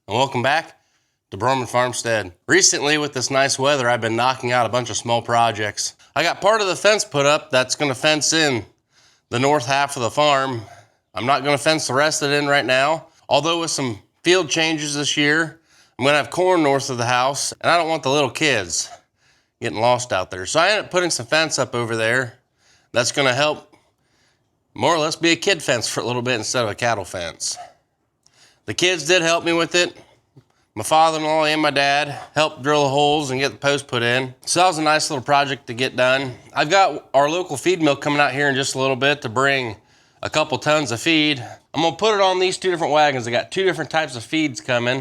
and welcome back to Broerman Farmstead. Recently, with this nice weather, I've been knocking out a bunch of small projects. I got part of the fence put up that's going to fence in the north half of the farm. I'm not going to fence the rest of it in right now, although with some field changes this year, I'm going to have corn north of the house, and I don't want the little kids getting lost out there. So I ended up putting some fence up over there. That's going to help more or less be a kid fence for a little bit instead of a cattle fence. The kids did help me with it. My father-in-law and my dad helped drill the holes and get the post put in. So that was a nice little project to get done. I've got our local feed mill coming out here in just a little bit to bring a couple tons of feed. I'm gonna put it on these two different wagons. I got two different types of feeds coming.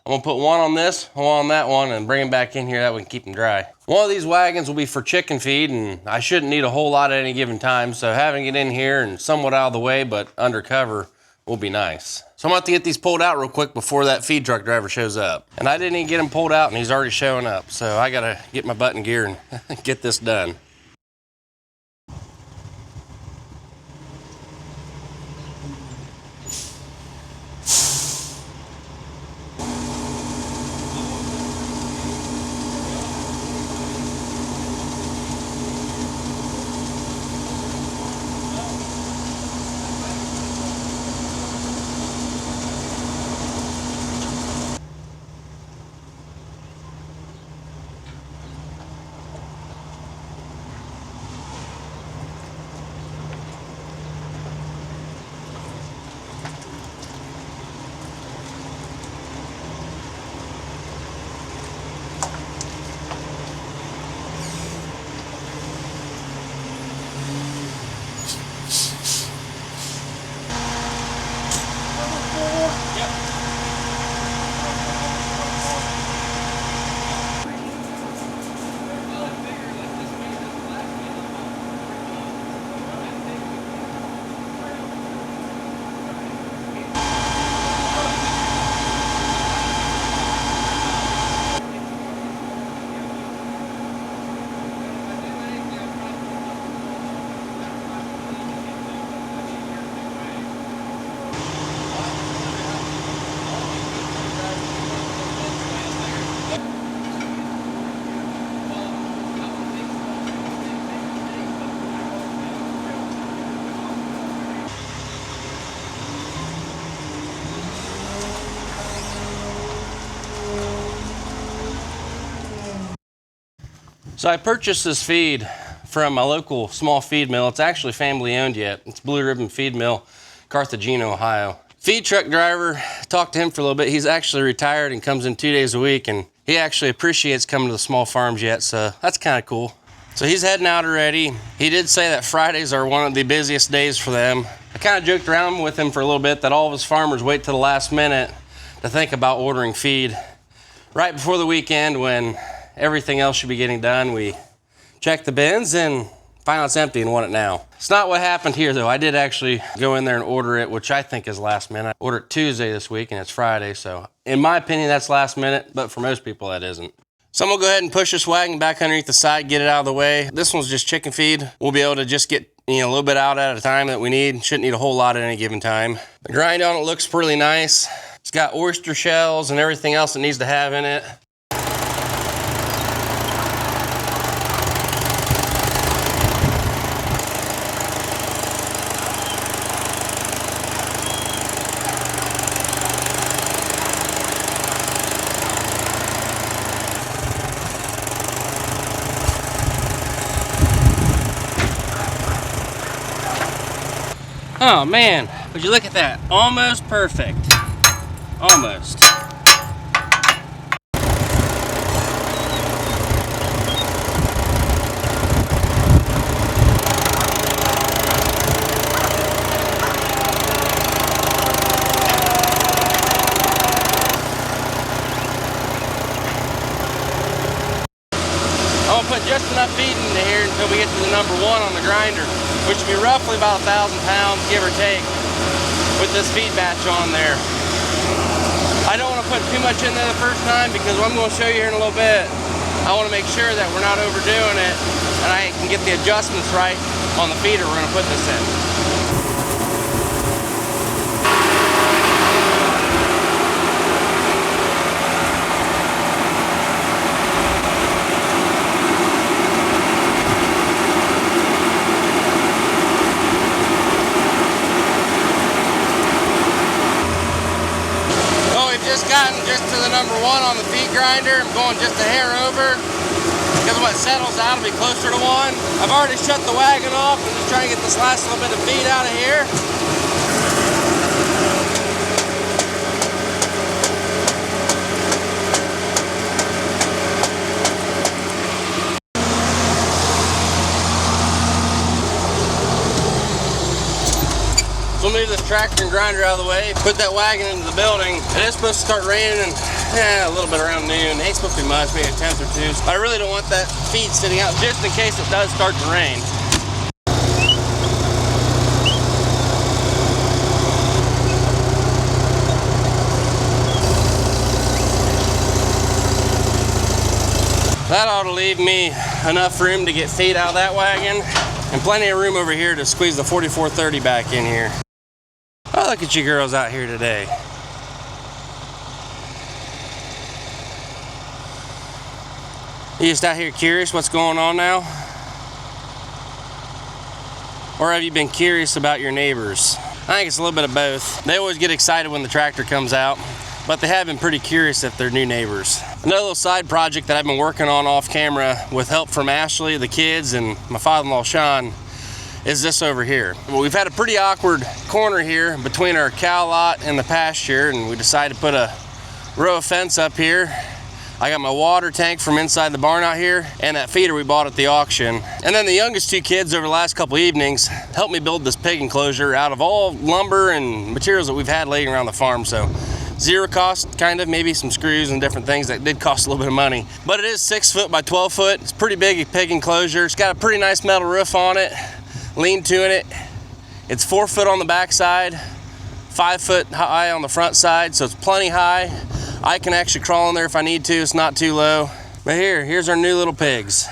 I'm gonna put one on this, one on that one, and bring them back in here. That way we can keep them dry. One of these wagons will be for chicken feed, and I shouldn't need a whole lot at any given time, so having it in here and somewhat out of the way but under cover will be nice. So I'm gonna have to get these pulled out real quick before that feed truck driver shows up. And I didn't even get him pulled out and he's already showing up. So I gotta get my butt in gear and get this done. So I purchased this feed from my local small feed mill. It's actually family owned yet. It's Blue Ribbon Feed Mill, Carthagena, Ohio. Feed truck driver, talked to him for a little bit. He's actually retired and comes in 2 days a week, and he actually appreciates coming to the small farms yet, so that's kind of cool. So he's heading out already. He did say that Fridays are one of the busiest days for them. I kind of joked around with him for a little bit that all of his farmers wait till the last minute to think about ordering feed. Right before the weekend when everything else should be getting done, we check the bins and find out it's empty and want it now. It's not what happened here though. I did actually go in there and order it, which I think is last minute. I ordered it Tuesday this week and it's Friday, so in my opinion that's last minute, but for most people that isn't. So I'm gonna go ahead and push this wagon back underneath the side, get it out of the way. This one's just chicken feed. We'll be able to just get a little bit out at a time that we need. Shouldn't need a whole lot at any given time. The grind on it looks really nice. It's got oyster shells and everything else it needs to have in it. Oh man, would you look at that? Almost perfect. Almost. I'm gonna put just enough feed into here until we get to the number 1 on the grinder, which will be roughly about 1,000 pounds, give or take, with this feed batch on there. I don't want to put too much in there the first time because what I'm going to show you here in a little bit, I want to make sure that we're not overdoing it and I can get the adjustments right on the feeder we're going to put this in. 1 on the feed grinder. I'm going just a hair over, because when it settles out, it'll be closer to 1. I've already shut the wagon off. I'm just trying to get this last little bit of feed out of here. We'll move this tractor and grinder out of the way, put that wagon into the building. It is supposed to start raining a little bit around noon. It ain't supposed to be much, maybe a 10th or 2. I really don't want that feed sitting out just in case it does start to rain. That ought to leave me enough room to get feed out of that wagon, and plenty of room over here to squeeze the 4430 back in here. Oh, look at you girls out here today. You just out here curious what's going on now? Or have you been curious about your neighbors? I think it's a little bit of both. They always get excited when the tractor comes out, but they have been pretty curious if they're new neighbors. Another little side project that I've been working on off camera with help from Ashley, the kids, and my father-in-law Sean is this over here. Well, we've had a pretty awkward corner here between our cow lot and the pasture, and we decided to put a row of fence up here. I got my water tank from inside the barn out here, and that feeder we bought at the auction. And then the youngest 2 kids over the last couple evenings helped me build this pig enclosure out of all lumber and materials that we've had laying around the farm. So zero cost, kind of, maybe some screws and different things that did cost a little bit of money. But it is 6 foot by 12 foot. It's pretty big pig enclosure. It's got a pretty nice metal roof on it, lean-to in it. It's 4 foot on the back side, 5 foot high on the front side, so it's plenty high. I can actually crawl in there if I need to. It's not too low. But here's our new little pigs.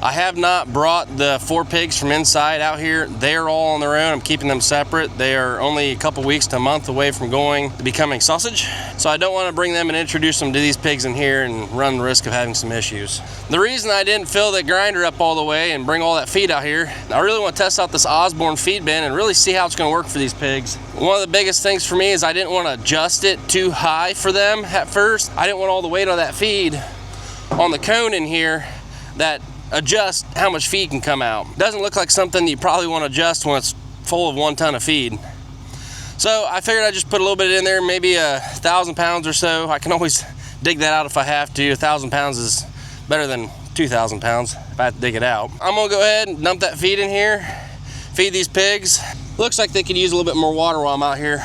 I have not brought the 4 pigs from inside out here. They're all on their own. I'm keeping them separate. They are only a couple weeks to a month away from going to becoming sausage. So I don't want to bring them and introduce them to these pigs in here and run the risk of having some issues. The reason I didn't fill the grinder up all the way and bring all that feed out here, I really want to test out this Osborn feed bin and really see how it's going to work for these pigs. One of the biggest things for me is I didn't want to adjust it too high for them at first. I didn't want all the weight of that feed on the cone in here that adjust how much feed can come out. Doesn't look like something you probably want to adjust when it's full of 1 ton of feed. So I figured I'd just put a little bit in there, maybe 1,000 pounds or so. I can always dig that out if I have to. 1,000 pounds is better than 2,000 pounds if I have to dig it out. I'm gonna go ahead and dump that feed in here, feed these pigs. Looks like they could use a little bit more water while I'm out here.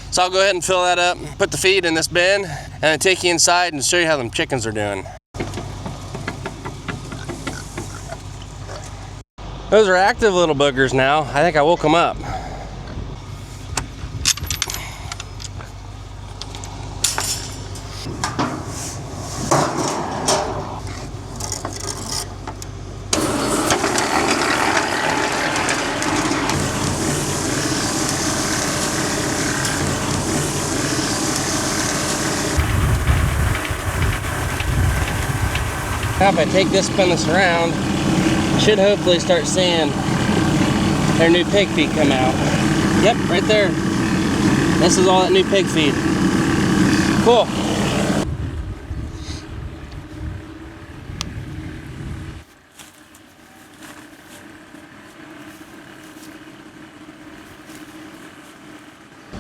So I'll go ahead and fill that up, put the feed in this bin, and then take you inside and show you how them chickens are doing. Those are active little boogers now. I think I woke them up. Now if I take this, spin this around, should hopefully start seeing their new pig feed come out. Yep, right there. This is all that new pig feed. Cool.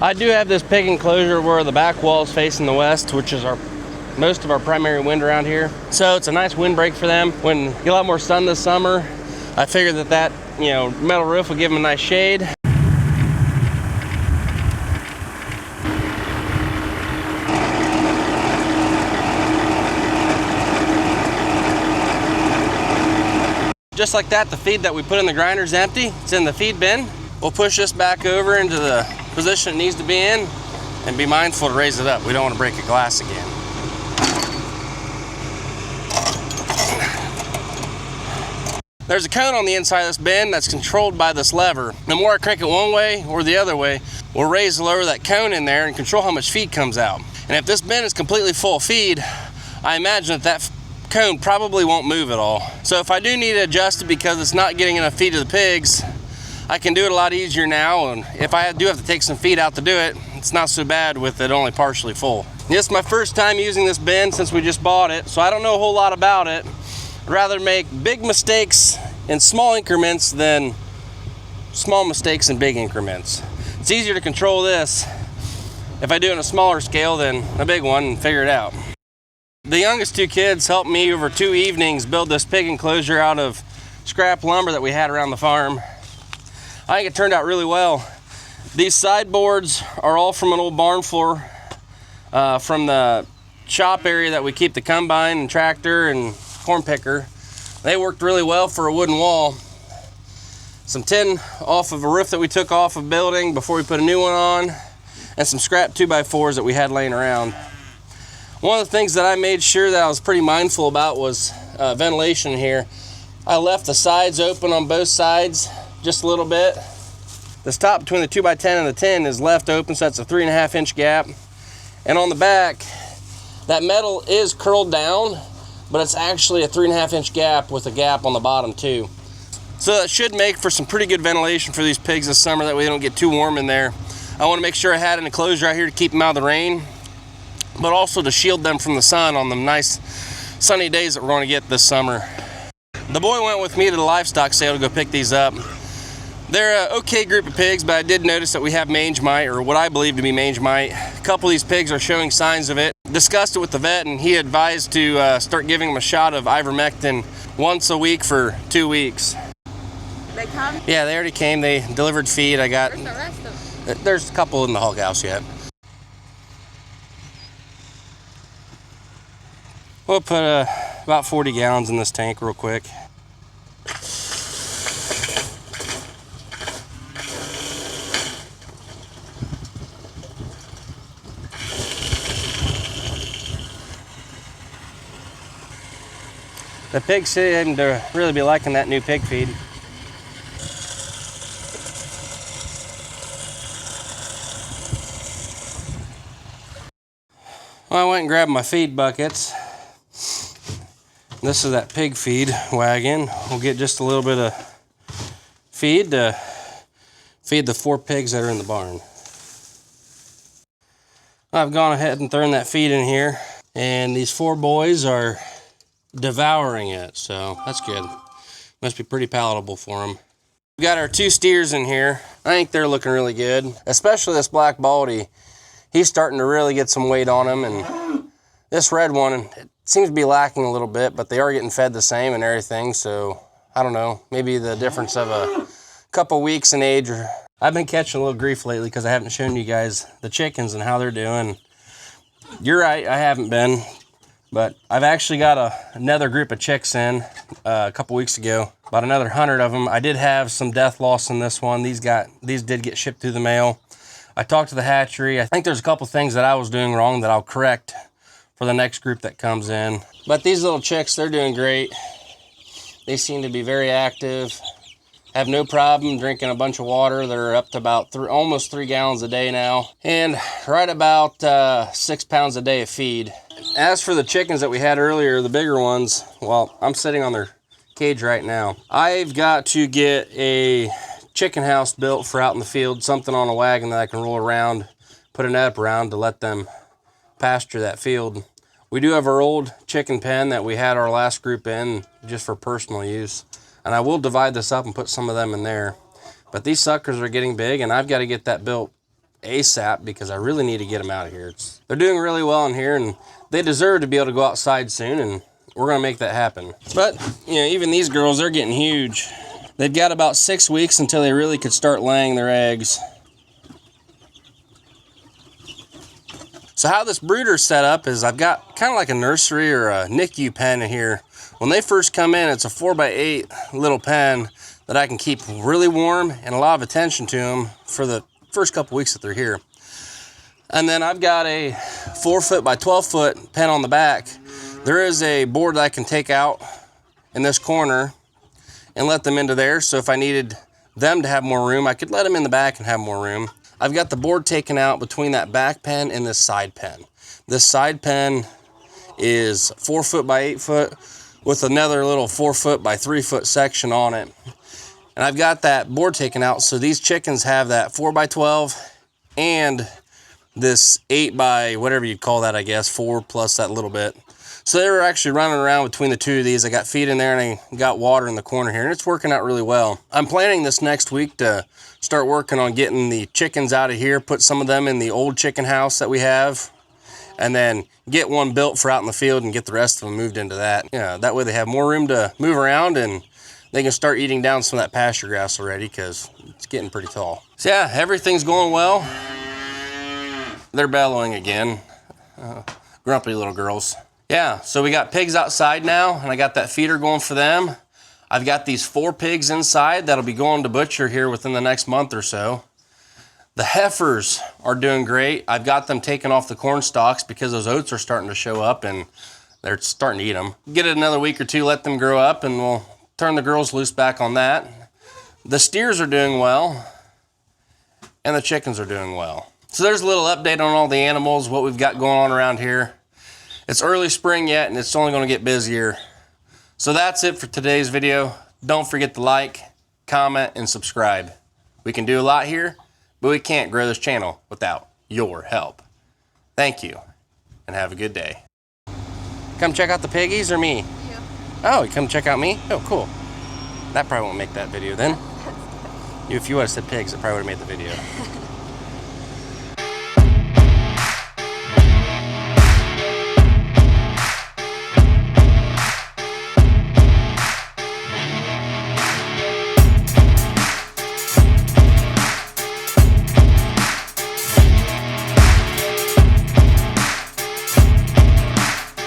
I do have this pig enclosure where the back wall is facing the west, which is most of our primary wind around here. So it's a nice windbreak for them. When you get a lot more sun this summer, I figured that metal roof will give them a nice shade. Just like that, the feed that we put in the grinder is empty. It's in the feed bin. We'll push this back over into the position it needs to be in and be mindful to raise it up. We don't want to break a glass again. There's a cone on the inside of this bin that's controlled by this lever. The more I crank it one way or the other way, we'll raise or lower that cone in there and control how much feed comes out. And if this bin is completely full of feed, I imagine that cone probably won't move at all. So if I do need to adjust it because it's not getting enough feed to the pigs, I can do it a lot easier now. And if I do have to take some feed out to do it, it's not so bad with it only partially full. This is my first time using this bin since we just bought it, so I don't know a whole lot about it. I'd rather make big mistakes in small increments than small mistakes in big increments. It's easier to control this if I do it on a smaller scale than a big one and figure it out. The youngest two kids helped me over 2 evenings build this pig enclosure out of scrap lumber that we had around the farm. I think it turned out really well. These sideboards are all from an old barn floor from the shop area that we keep the combine and tractor and corn picker. They worked really well for a wooden wall. Some tin off of a roof that we took off of building before we put a new one on, and some scrap 2x4s that we had laying around. One of the things that I made sure that I was pretty mindful about was ventilation here. I left the sides open on both sides just a little bit. The top between the 2x10 and the 10 is left open, so that's a 3.5 inch gap. And on the back, that metal is curled down, but it's actually a 3.5 inch gap with a gap on the bottom too. So that should make for some pretty good ventilation for these pigs this summer, that way they don't get too warm in there. I want to make sure I had an enclosure out here to keep them out of the rain, but also to shield them from the sun on the nice sunny days that we're going to get this summer. The boy went with me to the livestock sale to go pick these up. They're an okay group of pigs, but I did notice that we have mange mite, or what I believe to be mange mite. A couple of these pigs are showing signs of it. Discussed it with the vet, and he advised to start giving them a shot of ivermectin once a week for 2 weeks. They come? Yeah, they already came. They delivered feed. I got. Where's the rest of them? There's a couple in the hog house yet. We'll put about 40 gallons in this tank real quick. The pigs seem to really be liking that new pig feed. Well, I went and grabbed my feed buckets. This is that pig feed wagon. We'll get just a little bit of feed to feed the 4 pigs that are in the barn. I've gone ahead and thrown that feed in here, and these 4 boys are devouring it, so that's good. Must be pretty palatable for them. We've got our 2 steers in here. I think they're looking really good, especially this black baldy. He's starting to really get some weight on him, and this red one, it seems to be lacking a little bit, but they are getting fed the same and everything, so I don't know, maybe the difference of a couple weeks in age. I've been catching a little grief lately because I haven't shown you guys the chickens and how they're doing. You're right, I haven't been. But I've actually got another group of chicks in a couple weeks ago, about another 100 of them. I did have some death loss in this one. These did get shipped through the mail. I talked to the hatchery. I think there's a couple things that I was doing wrong that I'll correct for the next group that comes in. But these little chicks, they're doing great. They seem to be very active. Have no problem drinking a bunch of water. They're up to about almost 3 gallons a day now, and right about 6 pounds a day of feed. As for the chickens that we had earlier, the bigger ones, well, I'm sitting on their cage right now. I've got to get a chicken house built for out in the field, something on a wagon that I can roll around, put a net up around to let them pasture that field. We do have our old chicken pen that we had our last group in just for personal use. And I will divide this up and put some of them in there. But these suckers are getting big, and I've got to get that built ASAP because I really need to get them out of here. They're doing really well in here, and they deserve to be able to go outside soon, and we're going to make that happen. But, you know, even these girls, they're getting huge. They've got about 6 weeks until they really could start laying their eggs. So how this brooder's set up is I've got kind of like a nursery or a NICU pen in here. When they first come in, it's a 4x8 little pen that I can keep really warm and a lot of attention to them for the first couple weeks that they're here. And then I've got a 4 foot by 12 foot pen on the back. There is a board that I can take out in this corner and let them into there. So if I needed them to have more room, I could let them in the back and have more room. I've got the board taken out between that back pen and this side pen. This side pen is 4 foot by 8 foot with another little 4 foot by 3 foot section on it. And I've got that board taken out so these chickens have that 4 by 12 and this 8 by whatever you'd call that, I guess, 4 plus that little bit. So they were actually running around between the two of these. I got feed in there and I got water in the corner here, and it's working out really well. I'm planning this next week to start working on getting the chickens out of here, put some of them in the old chicken house that we have, and then get one built for out in the field and get the rest of them moved into that. Yeah, that way they have more room to move around and they can start eating down some of that pasture grass already because it's getting pretty tall. So yeah, everything's going well. They're bellowing again. Grumpy little girls. Yeah, so we got pigs outside now, and I got that feeder going for them. I've got these 4 pigs inside that'll be going to butcher here within the next month or so. The heifers are doing great. I've got them taken off the corn stalks because those oats are starting to show up and they're starting to eat them. Get it another week or two, let them grow up, and we'll turn the girls loose back on that. The steers are doing well, and the chickens are doing well. So there's a little update on all the animals, what we've got going on around here. It's early spring yet, and it's only going to get busier. So that's it for today's video. Don't forget to like, comment, and subscribe. We can do a lot here, but we can't grow this channel without your help. Thank you, and have a good day. Come check out the piggies or me? You. Oh, you come check out me? Oh, cool. That probably won't make that video then. If you would have said pigs, it probably would have made the video.